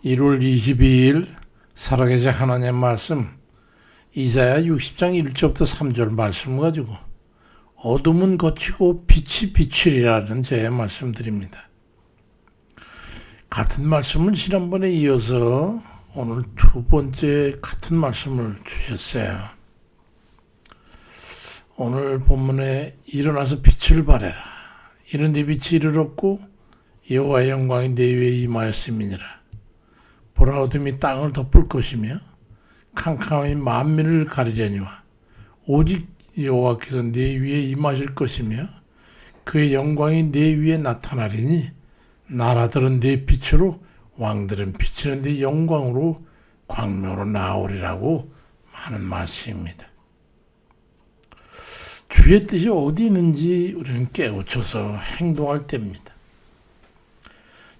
1월 22일 살아계신 하나님 말씀 이사야 60장 1절부터 3절 말씀 가지고 어둠은 거치고 빛이 비추리라는 제 말씀드립니다. 같은 말씀을 지난번에 이어서 오늘 두 번째 같은 말씀을 주셨어요. 오늘 본문에 일어나서 빛을 발해라. 이는 네 빛이 이르렀고 여호와의 영광이 네 위에 임하였음이니라. 보라 어둠이 땅을 덮을 것이며 캄캄함이 만민을 가리려니와 오직 여호와께서 네 위에 임하실 것이며 그의 영광이 네 위에 나타나리니 나라들은 네 빛으로 왕들은 비치는 네 영광으로 광명으로 나오리라고 하는 말씀입니다. 주의 뜻이 어디 있는지 우리는 깨우쳐서 행동할 때입니다.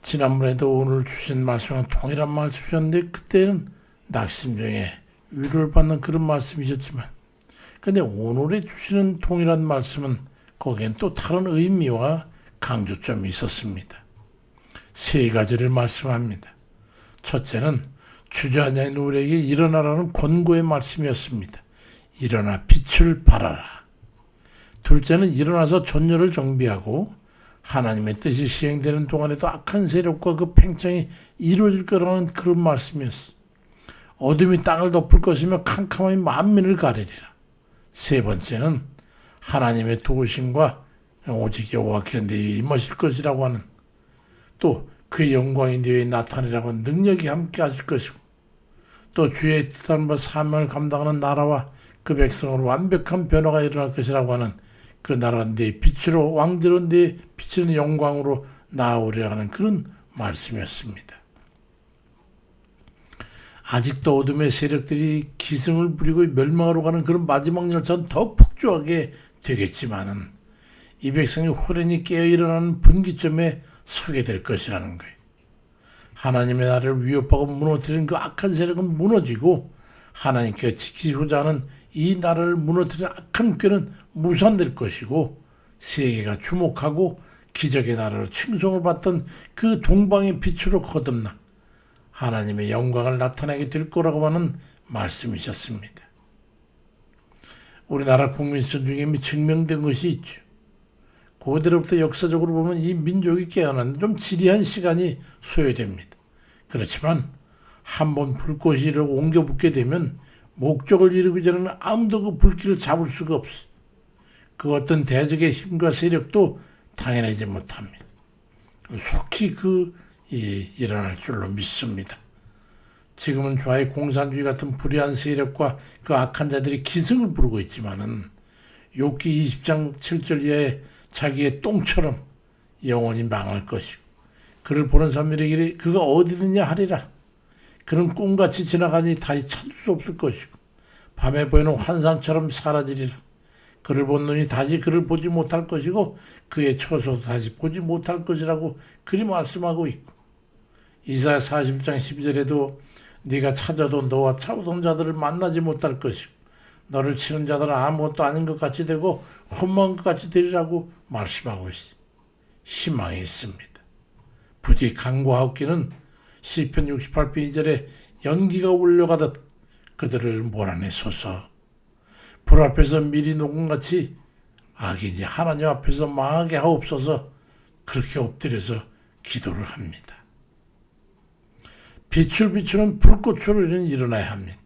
지난번에도 오늘 주신 말씀은 동일한 말씀 주셨는데 그때는 낙심 중에 위로를 받는 그런 말씀이셨지만 근데 오늘에 주시는 동일한 말씀은 거기엔 또 다른 의미와 강조점이 있었습니다. 세 가지를 말씀합니다. 첫째는 주저앉아 있는 우리에게 일어나라는 권고의 말씀이었습니다. 일어나 빛을 발하라. 둘째는 일어나서 전열을 정비하고 하나님의 뜻이 시행되는 동안에도 악한 세력과 그 팽창이 이루어질 거라는 그런 말씀이었어. 어둠이 땅을 덮을 것이며 캄캄함이 만민을 가리리라. 세 번째는 하나님의 도우심과 오직 여호와께서 네 위에 임하실 것이라고 하는 또 그의 영광이 네 위에 나타내라고 하는 능력이 함께 하실 것이고 또 주의 뜻과 사명을 감당하는 나라와 그 백성으로 완벽한 변화가 일어날 것이라고 하는 그 나라는 네 빛으로 왕들은 네 비치는 영광으로 나오리라 하는 그런 말씀이었습니다. 아직도 어둠의 세력들이 기승을 부리고 멸망하러 가는 그런 마지막 열차는 더 폭주하게 되겠지만은 이 백성이 호련히 깨어 일어나는 분기점에 서게 될 것이라는 거예요. 하나님의 나라를 위협하고 무너뜨리는 그 악한 세력은 무너지고 하나님께 지키고자 하는 이 나라를 무너뜨리는 악한 꾀는 무산될 것이고 세계가 주목하고 기적의 나라로 칭송을 받던 그 동방의 빛으로 거듭나 하나님의 영광을 나타내게 될 거라고 하는 말씀이셨습니다. 우리나라 국민선 중에 이미 증명된 것이 있죠. 그대로부터 역사적으로 보면 이 민족이 깨어나는 좀 지리한 시간이 소요됩니다. 그렇지만 한번 불꽃이 옮겨 붙게 되면 목적을 이루기 전에는 아무도 그 불길을 잡을 수가 없어. 그 어떤 대적의 힘과 세력도 당해내지 못합니다. 속히 일어날 줄로 믿습니다. 지금은 좌의 공산주의 같은 불의한 세력과 그 악한 자들이 기승을 부르고 있지만은 욥기 20장 7절 이하에 자기의 똥처럼 영원히 망할 것이고 그를 보는 사람들에게 그가 어디 있느냐 하리라. 그는 꿈같이 지나가니 다시 찾을 수 없을 것이고 밤에 보이는 환상처럼 사라지리라. 그를 본 눈이 다시 그를 보지 못할 것이고 그의 처소도 다시 보지 못할 것이라고 그리 말씀하고 있고 이사야 40장 12절에도 네가 찾아도 너와 차오던 자들을 만나지 못할 것이고 너를 치는 자들은 아무것도 아닌 것 같이 되고 험한 것 같이 되리라고 말씀하고 있어. 희망이 있습니다. 부디 간구하옵기는 시편 68편 2절에 연기가 울려가듯 그들을 몰아내소서. 불 앞에서 미리 녹음같이 악인이 하나님 앞에서 망하게 하옵소서. 그렇게 엎드려서 기도를 합니다. 빛을 비추는 불꽃으로 일어나야 합니다.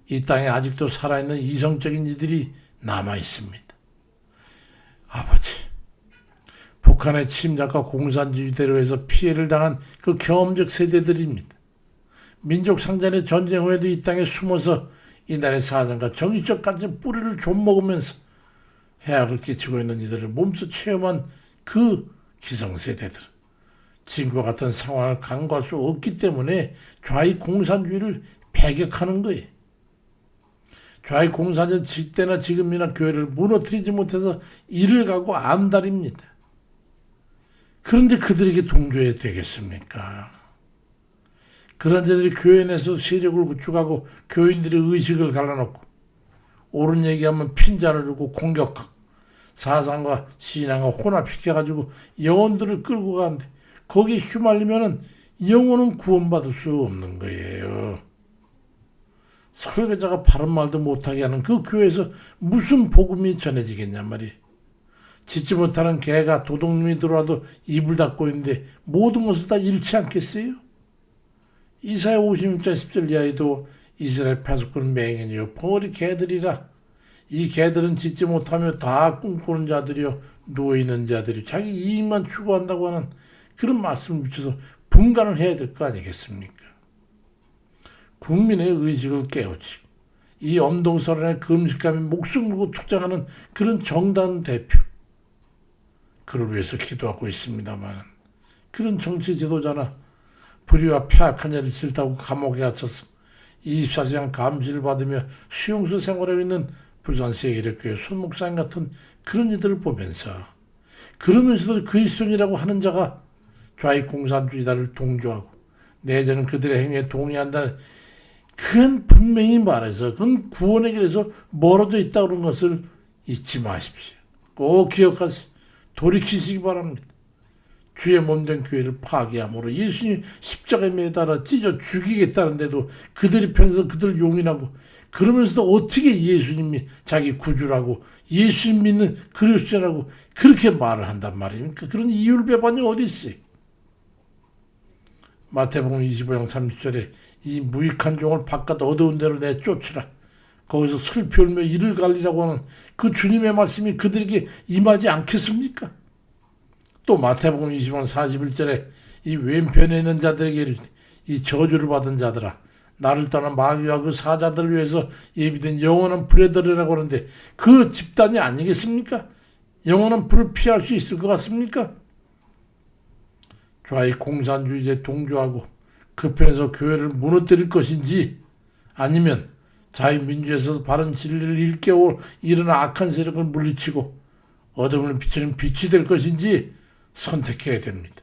이 땅에 아직도 살아있는 이성적인 이들이 남아있습니다. 아버지, 북한의 침략과 공산주의대로 해서 피해를 당한 그 경험적 세대들입니다. 민족 상잔의 전쟁 후에도 이 땅에 숨어서 이날의 사상과 정의적 가치 뿌리를 좀먹으면서 해악을 끼치고 있는 이들을 몸소 체험한 그 기성세대들. 지금과 같은 상황을 간과할 수 없기 때문에 좌익 공산주의를 배격하는 거예요. 좌익 공산주의는 직대나 지금이나 교회를 무너뜨리지 못해서 이를 가고 암달입니다. 그런데 그들에게 동조해야 되겠습니까? 그런 자들이 교회 내에서 세력을 구축하고 교인들의 의식을 갈라놓고 옳은 얘기하면 핀잔을 주고 공격하고 사상과 신앙과 혼합시켜가지고 영혼들을 끌고 가는데 거기에 휘말리면은 영혼은 구원받을 수 없는 거예요. 설교자가 바른 말도 못하게 하는 그 교회에서 무슨 복음이 전해지겠냔 말이에요. 짓지 못하는 개가 도둑놈이 들어와도 입을 닫고 있는데 모든 것을 다 잃지 않겠어요? 이사야 56장 10절 이하에도 이스라엘 파수꾼은 맹인이요 벙어리 개들이라. 이 개들은 짓지 못하며 다 꿈꾸는 자들이요 누워있는 자들이 자기 이익만 추구한다고 하는 그런 말씀을 비춰서 분간을 해야 될 거 아니겠습니까? 국민의 의식을 깨우치고 이 엄동설안의 금식감에 목숨 걸고 투쟁하는 그런 정당 대표, 그를 위해서 기도하고 있습니다만 그런 정치 지도자나 불의와 폐악한 일을 싫다고 감옥에 갇혀서 24시간 감시를 받으며 수용소 생활하고 있는 부산세계력교회 손목사님 같은 그런 이들을 보면서, 그러면서도 그리스도인이라고 하는 자가 좌익 공산주의자를 동조하고 내지는 그들의 행위에 동의한다는, 그건 분명히 말해서 그건 구원의 길에서 멀어져 있다고 하는 것을 잊지 마십시오. 꼭 기억하세요. 돌이키시기 바랍니다. 주의 몸된 교회를 파괴함으로 예수님 십자가에 매달아 찢어 죽이겠다는데도 그들이 편에서 그들을 용인하고, 그러면서도 어떻게 예수님이 자기 구주라고 예수님 믿는 그리스도라고 그렇게 말을 한단 말입니까? 그런 이유를 배반이 어디 있어요? 마태복음 25장 30절에 이 무익한 종을 바깥 어두운 데로 내쫓으라. 거기서 슬피 울며 이를 갈리라고 하는 그 주님의 말씀이 그들에게 임하지 않겠습니까? 또 마태복음 20장 41절에 이 왼편에 있는 자들에게 이르되 이 저주를 받은 자들아, 나를 떠난 마귀와 그 사자들을 위해서 예비된 영원한 불에 들으라고 하는데, 그 집단이 아니겠습니까? 영원한 불을 피할 수 있을 것 같습니까? 좌익 공산주의자에 동조하고 그 편에서 교회를 무너뜨릴 것인지, 아니면 자유민주에서 바른 진리를 일깨워 일어나 악한 세력을 물리치고 어둠을 비추는 빛이 될 것인지 선택해야 됩니다.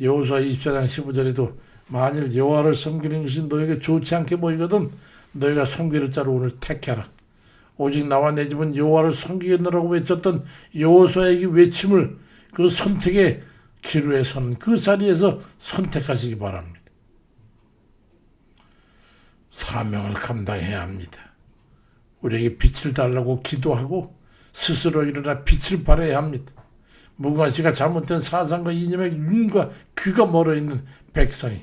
여호수아 24장 15절에도 만일 여호와를 섬기는 것이 너에게 좋지 않게 보이거든 너희가 섬기는 자를 오늘 택해라. 오직 나와 내 집은 여호와를 섬기겠노라고 외쳤던 여호수아의 외침을 그 선택의 기로에 서는 그 자리에서 선택하시기 바랍니다. 사명을 감당해야 합니다. 우리에게 빛을 달라고 기도하고 스스로 일어나 빛을 발해야 합니다. 무관심과 잘못된 사상과 이념의 눈과 귀가 멀어있는 백성이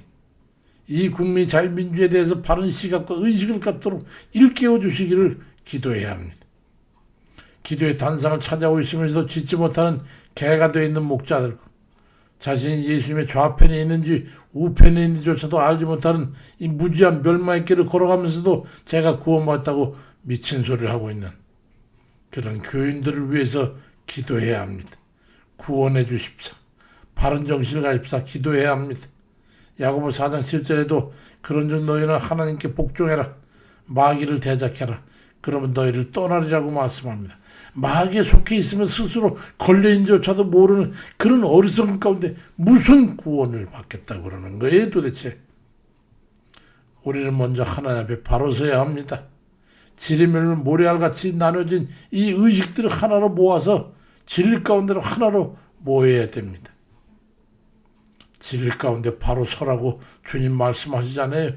이 국민 자유민주에 대해서 바른 시각과 의식을 갖도록 일깨워 주시기를 기도해야 합니다. 기도의 단상을 찾아오고 있으면서도 짓지 못하는 개가 되어 있는 목자들과 자신이 예수님의 좌편에 있는지 우편에 있는지조차도 알지 못하는 이 무지한 멸망의 길을 걸어가면서도 제가 구원받았다고 미친 소리를 하고 있는 그런 교인들을 위해서 기도해야 합니다. 구원해 주십사. 바른 정신을 가집사. 기도해야 합니다. 야고보 4장 7절에도 그런즉 너희는 하나님께 복종해라. 마귀를 대적해라. 그러면 너희를 떠나리라고 말씀합니다. 마귀에 속해 있으면 스스로 걸려있는지조차도 모르는 그런 어리석은 가운데 무슨 구원을 받겠다고 그러는 거예요 도대체. 우리는 먼저 하나님 앞에 바로 서야 합니다. 지리멸 모래알같이 나눠진 이 의식들을 하나로 모아서 진리 가운데로 하나로 모여야 됩니다. 진리 가운데 바로 서라고 주님 말씀하시잖아요.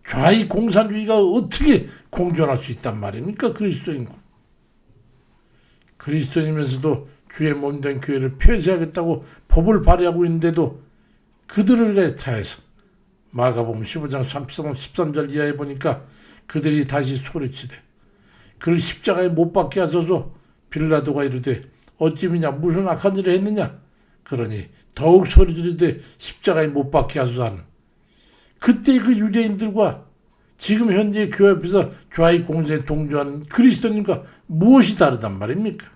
좌익 공산주의가 어떻게 공존할 수 있단 말입니까? 그리스도인과. 그리스도인이면서도 주의 몸된 교회를 폐쇄하겠다고 법을 발의하고 있는데도 그들을 대하여서 마가복음 15장 13절 이하에 보니까 그들이 다시 소리치되 그를 십자가에 못 박게 하소서. 빌라도가 이르되 어찌미냐 무슨 악한 일을 했느냐. 그러니 더욱 소리 지르되 십자가에 못 박게 하소서 하는, 그때 그 유대인들과 지금 현재 교회 앞에서 좌익 공세에 동조하는 그리스도인과 무엇이 다르단 말입니까?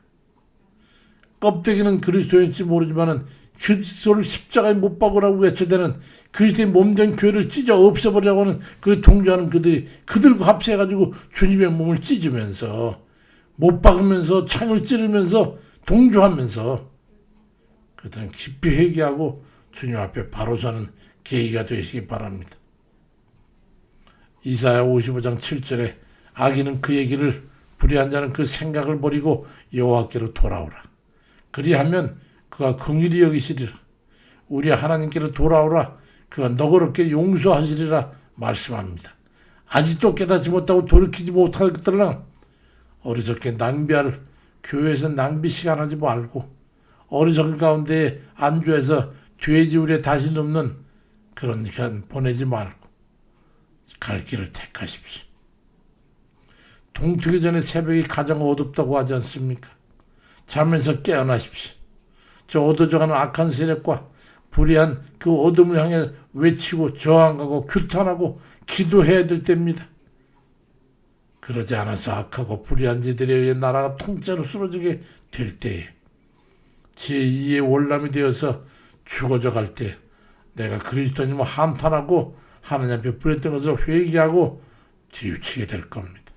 껍데기는 그리스도인지 모르지만은 그리스도를 십자가에 못 박으라고 외쳐대는 그리스도의 몸된 교회를 찢어 없애버리라고 하는 그 동조하는 그들이 그들과 합세해가지고 주님의 몸을 찢으면서 못 박으면서 창을 찌르면서 동조하면서 그들은 깊이 회개하고 주님 앞에 바로 서는 계기가 되시기 바랍니다. 이사야 55장 7절에 악인은 그의 길을 불의한 자는 그 생각을 버리고 여호와께로 돌아오라. 그리하면 그가 긍휼히 여기시리라. 우리 하나님께로 돌아오라. 그가 너그럽게 용서하시리라 말씀합니다. 아직도 깨닫지 못하고 돌이키지 못하겠더라. 어리석게 낭비할 교회에서 낭비 시간 하지 말고 어리석은 가운데 안주해서 돼지우리에 다시 눕는 그런 시간 보내지 말고 갈 길을 택하십시오. 동트기 전에 새벽이 가장 어둡다고 하지 않습니까? 잠에서 깨어나십시오. 저 어두워져가는 악한 세력과 불의한 그 어둠을 향해 외치고 저항하고 규탄하고 기도해야 될 때입니다. 그러지 않아서 악하고 불의한 자들에 의해 나라가 통째로 쓰러지게 될 때에 제2의 월남이 되어서 죽어져 갈 때 내가 그리스도님을 한탄하고 하나님 앞에 불했던 것을 회개하고 뒤우치게 될 겁니다.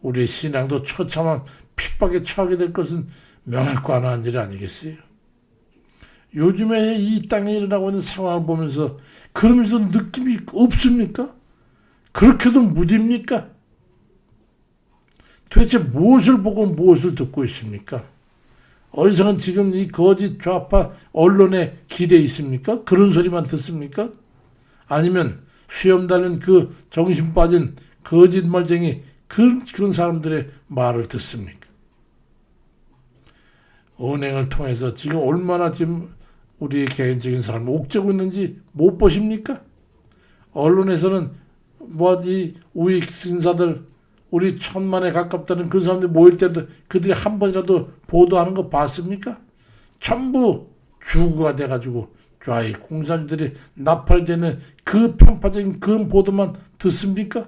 우리의 신앙도 처참한 핍박에 처하게 될 것은 명할관한 일 아니겠어요? 요즘에 이 땅에 일어나고 있는 상황을 보면서 그러면서 느낌이 없습니까? 그렇게도 무딥니까? 도대체 무엇을 보고 무엇을 듣고 있습니까? 어리석은 지금 이 거짓 좌파 언론에 기대해 있습니까? 그런 소리만 듣습니까? 아니면 수염 달린 그 정신 빠진 거짓말쟁이 그런 사람들의 말을 듣습니까? 언행을 통해서 지금 얼마나 지금 우리의 개인적인 삶을 옥죄고 있는지 못 보십니까? 언론에서는 이 우익 신사들 우리 1000만에 가깝다는 그 사람들 모일 때도 그들이 한 번이라도 보도하는 거 봤습니까? 전부 주구가 돼가지고 좌익 공산주들이 나팔되는 그 편파적인 그런 보도만 듣습니까?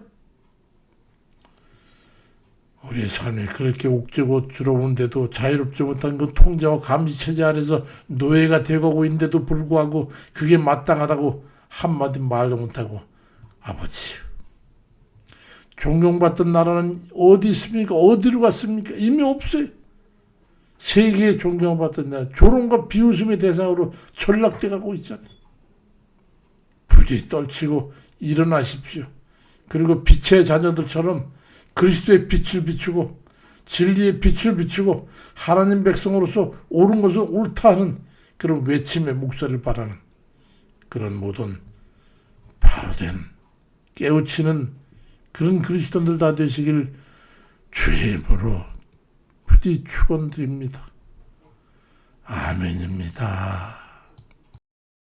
우리의 삶이 그렇게 옥죄고 주로운데도 자유롭지 못한 그 통제와 감시체제 아래서 노예가 되어가고 있는데도 불구하고 그게 마땅하다고 한마디 말도 못하고 아버지 존경받던 나라는 어디 있습니까? 어디로 갔습니까? 이미 없어요. 세계에 존경받던 나라 조롱과 비웃음의 대상으로 전락돼 가고 있잖아요. 부디 떨치고 일어나십시오. 그리고 빛의 자녀들처럼 그리스도의 빛을 비추고 진리의 빛을 비추고 하나님 백성으로서 옳은 것은 옳다 하는 그런 외침의 목소리를 바라는 그런 모든 바로된 깨우치는 그런 그리스도인들 다 되시길 주의 이름으로 부디 축원드립니다. 아멘입니다.